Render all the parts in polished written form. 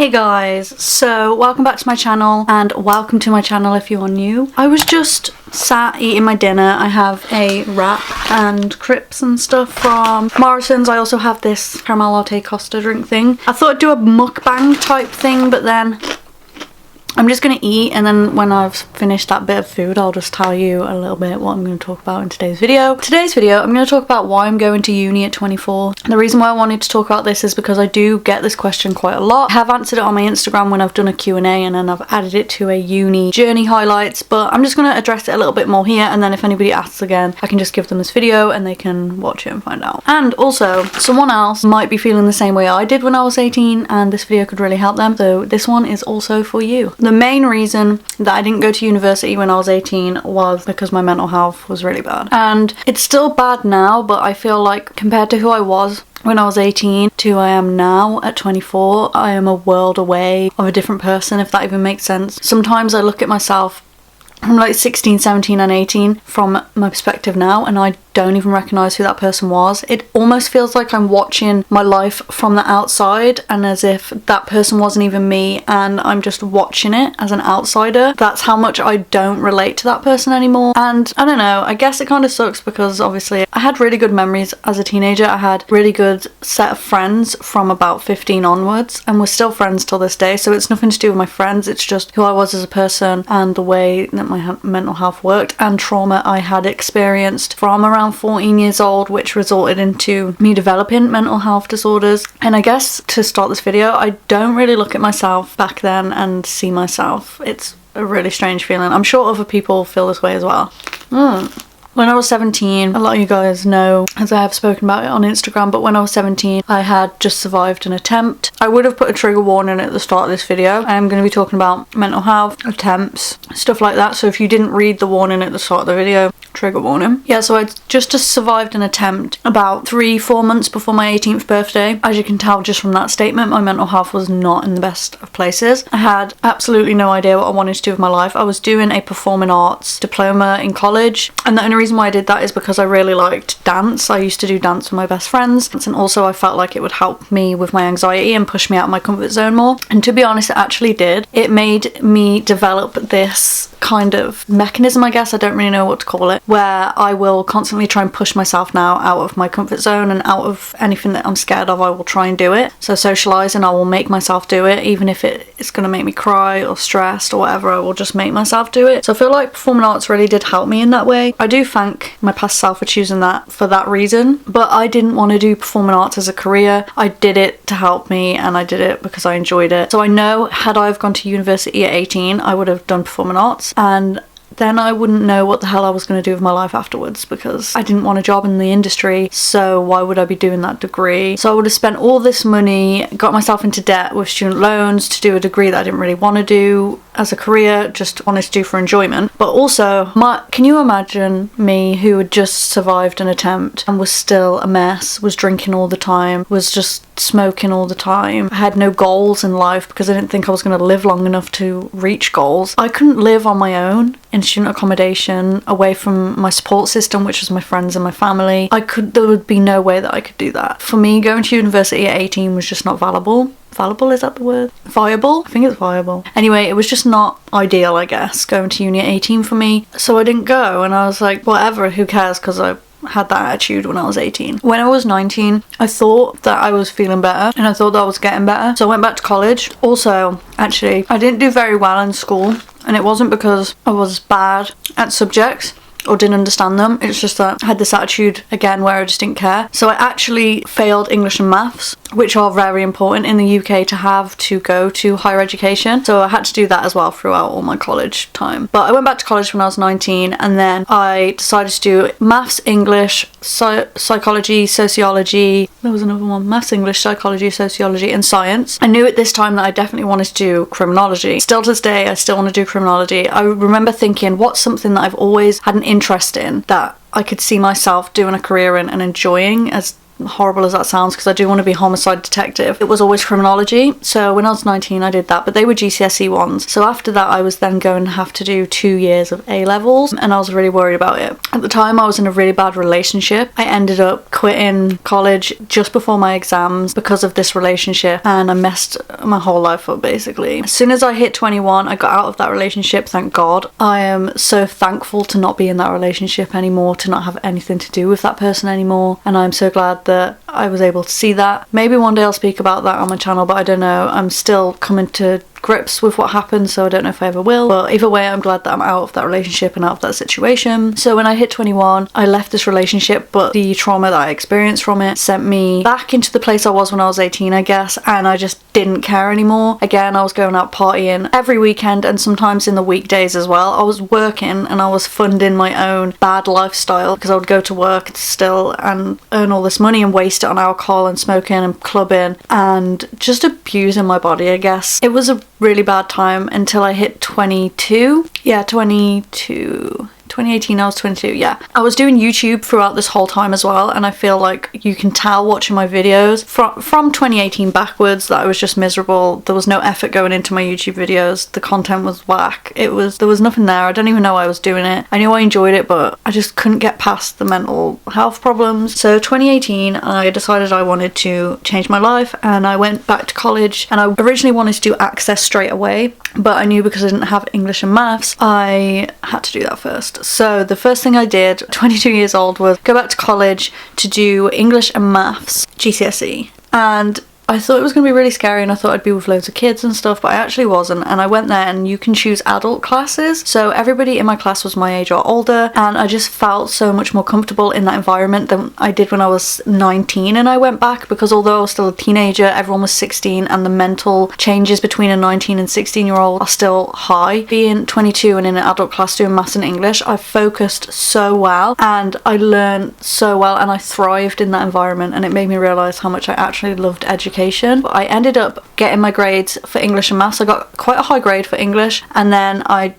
Hey guys, so welcome back to my channel and welcome to my channel if you are new. I was just sat eating my dinner. I have a wrap and crips and stuff from Morrison's. I also have this caramel latte Costa drink thing. I thought I'd do a mukbang type thing, but then I'm just going to eat, and then when I've finished that bit of food I'll just tell you a little bit what I'm going to talk about in today's video. Today's video I'm going to talk about why I'm going to uni at 24. The reason why I wanted to talk about this is because I do get this question quite a lot. I have answered it on my Instagram when I've done a Q&A, and then I've added it to a uni journey highlights, but I'm just going to address it a little bit more here, and then if anybody asks again I can just give them this video and they can watch it and find out. And also, someone else might be feeling the same way I did when I was 18 and this video could really help them, so this one is also for you. The main reason that I didn't go to university when I was 18 was because my mental health was really bad. And it's still bad now, but I feel like compared to who I was when I was 18 to who I am now at 24, I am a world away of a different person, if that even makes sense. Sometimes I look at myself from like 16, 17 and 18 from my perspective now, and I don't even recognise who that person was. It almost feels like I'm watching my life from the outside, and as if that person wasn't even me and I'm just watching it as an outsider. That's how much I don't relate to that person anymore. And I don't know, I guess it kind of sucks because obviously I had really good memories as a teenager. I had really good set of friends from about 15 onwards, and we're still friends till this day, so it's nothing to do with my friends, it's just who I was as a person and the way that my mental health worked and trauma I had experienced from around 14 years old, which resulted into me developing mental health disorders. And I guess to start this video, I don't really look at myself back then and see myself. It's a really strange feeling. I'm sure other people feel this way as well. When I was 17, a lot of you guys know, as I have spoken about it on Instagram, but when I was 17, I had just survived an attempt. I would have put a trigger warning at the start of this video. I am going to be talking about mental health, attempts, stuff like that. So if you didn't read the warning at the start of the video, trigger warning. Yeah, so I just survived an attempt about 3-4 months before my 18th birthday. As you can tell just from that statement, my mental health was not in the best of places. I had absolutely no idea what I wanted to do with my life. I was doing a performing arts diploma in college, and the only reason why I did that is because I really liked dance. I used to do dance with my best friends, and also I felt like it would help me with my anxiety and push me out of my comfort zone more. And to be honest, it actually did. It made me develop this kind of mechanism, I guess, I don't really know what to call it, where I will constantly try and push myself now out of my comfort zone, and out of anything that I'm scared of I will try and do it. So socialising, I will make myself do it, even if it's going to make me cry or stressed or whatever, I will just make myself do it. So I feel like performing arts really did help me in that way. I do thank my past self for choosing that for that reason, but I didn't want to do performing arts as a career. I did it to help me, and I did it because I enjoyed it. So I know had I have gone to university at 18, I would have done performing arts, and then I wouldn't know what the hell I was going to do with my life afterwards, because I didn't want a job in the industry, so why would I be doing that degree? So I would have spent all this money, got myself into debt with student loans to do a degree that I didn't really want to do as a career, just wanted to do for enjoyment. But also, can you imagine me, who had just survived an attempt and was still a mess, was drinking all the time, was just smoking all the time. I had no goals in life because I didn't think I was going to live long enough to reach goals. I couldn't live on my own in student accommodation away from my support system, which was my friends and my family. There would be no way that I could do that. For me, going to university at 18 was just not valuable. Valuable, is that the word? Viable? I think it's viable. Anyway, it was just not ideal, I guess, going to uni at 18 for me. So I didn't go, and I was like, whatever, who cares, because I had that attitude when I was 18. When I was 19, I thought that I was feeling better, and I thought that I was getting better, so I went back to college. Also, actually, I didn't do very well in school, and it wasn't because I was bad at subjects or didn't understand them. It's just that I had this attitude again where I just didn't care. So I actually failed English and maths, which are very important in the UK to have to go to higher education. So I had to do that as well throughout all my college time. But I went back to college when I was 19, and then I decided to do maths, English, psychology, sociology. There was another one. Maths, English, psychology, sociology, and science. I knew at this time that I definitely wanted to do criminology. Still to this day, I still want to do criminology. I remember thinking, what's something that I've always had an interest in that I could see myself doing a career in and enjoying as horrible as that sounds, because I do want to be homicide detective, it was always criminology. So when I was 19 I did that, but they were GCSE ones. So after that I was then going to have to do 2 years of A levels, and I was really worried about it. At the time I was in a really bad relationship. I ended up quitting college just before my exams because of this relationship, and I messed my whole life up basically. As soon as I hit 21 I got out of that relationship, thank God. I am so thankful to not be in that relationship anymore, to not have anything to do with that person anymore, and I'm so glad that I was able to see that. Maybe one day I'll speak about that on my channel, but I don't know. I'm still coming to grips with what happened, so I don't know if I ever will, but either way I'm glad that I'm out of that relationship and out of that situation. So when I hit 21 I left this relationship, but the trauma that I experienced from it sent me back into the place I was when I was 18, I guess, and I just didn't care anymore. Again, I was going out partying every weekend and sometimes in the weekdays as well. I was working and I was funding my own bad lifestyle, because I would go to work still and earn all this money and waste it on alcohol and smoking and clubbing and just abusing my body, I guess. It was a really bad time until I hit 22. Yeah, 22. 2018 I was 22, yeah. I was doing YouTube throughout this whole time as well, and I feel like you can tell watching my videos from 2018 backwards that I was just miserable. There was no effort going into my YouTube videos. The content was whack. There was nothing there. I don't even know why I was doing it. I knew I enjoyed it, but I just couldn't get past the mental health problems. So 2018 I decided I wanted to change my life, and I went back to college, and I originally wanted to do Access straight away, but I knew because I didn't have English and maths I had to do that first. So the first thing I did, 22 years old, was go back to college to do English and maths GCSE. And I thought it was going to be really scary, and I thought I'd be with loads of kids and stuff, but I actually wasn't. And I went there, and you can choose adult classes, so everybody in my class was my age or older, and I just felt so much more comfortable in that environment than I did when I was 19 and I went back, because although I was still a teenager, everyone was 16, and the mental changes between a 19 and 16 year old are still high. Being 22 and in an adult class doing maths and English, I focused so well and I learned so well, and I thrived in that environment, and it made me realise how much I actually loved education. But I ended up getting my grades for English and maths. I got quite a high grade for English, and then I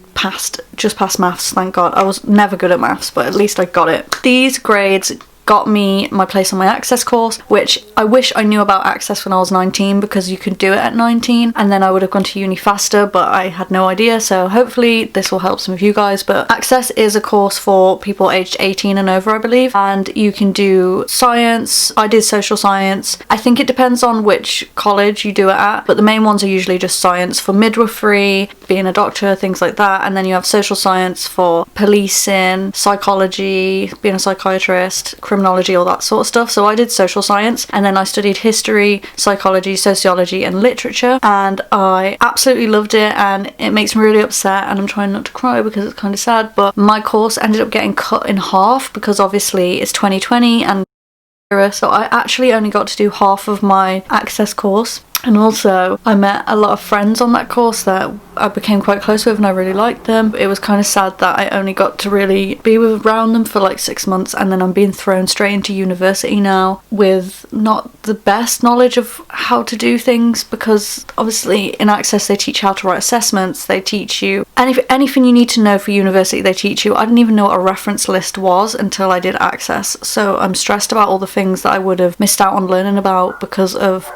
just passed maths, thank God. I was never good at maths, but at least I got it. These grades got me my place on my Access course, which I wish I knew about Access when I was 19, because you can do it at 19, and then I would have gone to uni faster, but I had no idea. So hopefully this will help some of you guys. But Access is a course for people aged 18 and over, I believe, and you can do science. I did social science. I think it depends on which college you do it at, but the main ones are usually just science for midwifery, being a doctor, things like that, and then you have social science for policing, psychology, being a psychiatrist, criminology, all that sort of stuff. So I did social science, and then I studied history, psychology, sociology and literature, and I absolutely loved it, and it makes me really upset, and I'm trying not to cry because it's kind of sad, but my course ended up getting cut in half because obviously it's 2020 and so I actually only got to do half of my Access course. And also I met a lot of friends on that course that I became quite close with, and I really liked them. It was kind of sad that I only got to really be around them for like 6 months, and then I'm being thrown straight into university now with not the best knowledge of how to do things, because obviously in Access they teach how to write assessments, they teach you anything you need to know for university, they teach you. I didn't even know what a reference list was until I did Access, so I'm stressed about all the things that I would have missed out on learning about because of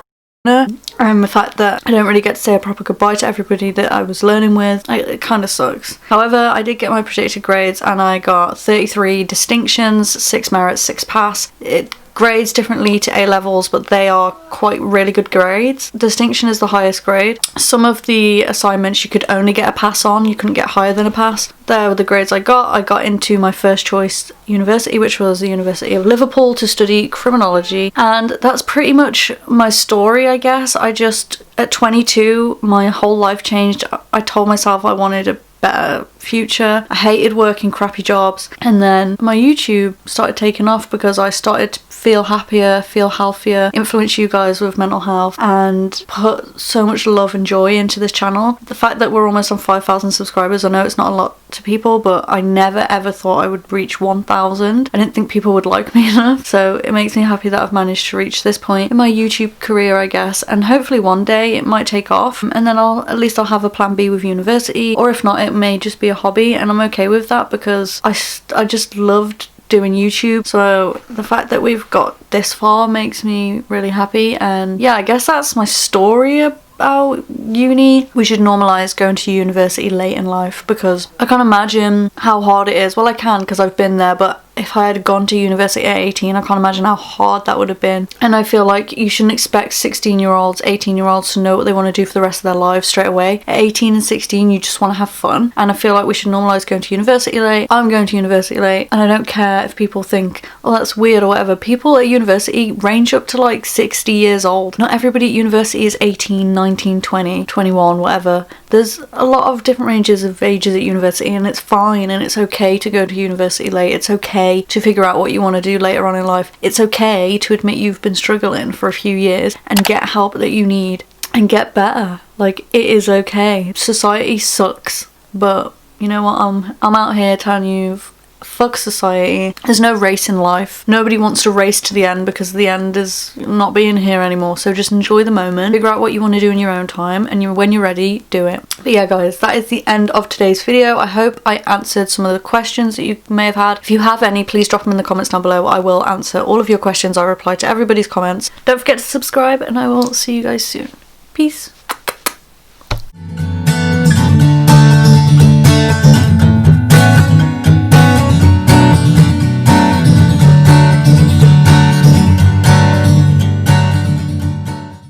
and the fact that I don't really get to say a proper goodbye to everybody that I was learning with. It kind of sucks. However, I did get my predicted grades, and I got 33 distinctions, 6 merits, 6 pass. It grades differently to A levels, but they are quite really good grades. Distinction is the highest grade. Some of the assignments you could only get a pass on, you couldn't get higher than a pass. There were the grades I got. I got into my first choice university, which was the University of Liverpool, to study criminology, and that's pretty much my story, I guess. At 22 my whole life changed. I told myself I wanted a better future. I hated working crappy jobs, and then my YouTube started taking off because I started to feel happier, feel healthier, influence you guys with mental health, and put so much love and joy into this channel. The fact that we're almost on 5,000 subscribers, I know it's not a lot to people, but I never ever thought I would reach 1,000. I didn't think people would like me enough, so it makes me happy that I've managed to reach this point in my YouTube career, I guess, and hopefully one day it might take off, and then at least I'll have a plan B with university, or if not, it may just be a hobby, and I'm okay with that, because I just loved doing YouTube. So the fact that we've got this far makes me really happy. And yeah, I guess that's my story about uni. We should normalise going to university late in life, because I can't imagine how hard it is. Well, I can, because I've been there, but if I had gone to university at 18, I can't imagine how hard that would have been. And I feel like you shouldn't expect 16-year-olds, 18-year-olds to know what they want to do for the rest of their lives straight away. At 18 and 16, you just want to have fun. And I feel like we should normalise going to university late. I'm going to university late, and I don't care if people think, oh, that's weird or whatever. People at university range up to like 60 years old. Not everybody at university is 18, 19, 20, 21, whatever. There's a lot of different ranges of ages at university, and it's fine, and it's okay to go to university late. It's okay to figure out what you want to do later on in life. It's okay to admit you've been struggling for a few years and get help that you need and get better. Like, it is okay. Society sucks, but you know what? I'm out here telling you, fuck society. There's no race in life. Nobody wants to race to the end, because the end is not being here anymore. So just enjoy the moment, figure out what you want to do in your own time, and when you're ready, do it. But yeah, guys, that is the end of today's video. I hope I answered some of the questions that you may have had. If you have any, please drop them in the comments down below. I will answer all of your questions. I reply to everybody's comments. Don't forget to subscribe, and I will see you guys soon. Peace.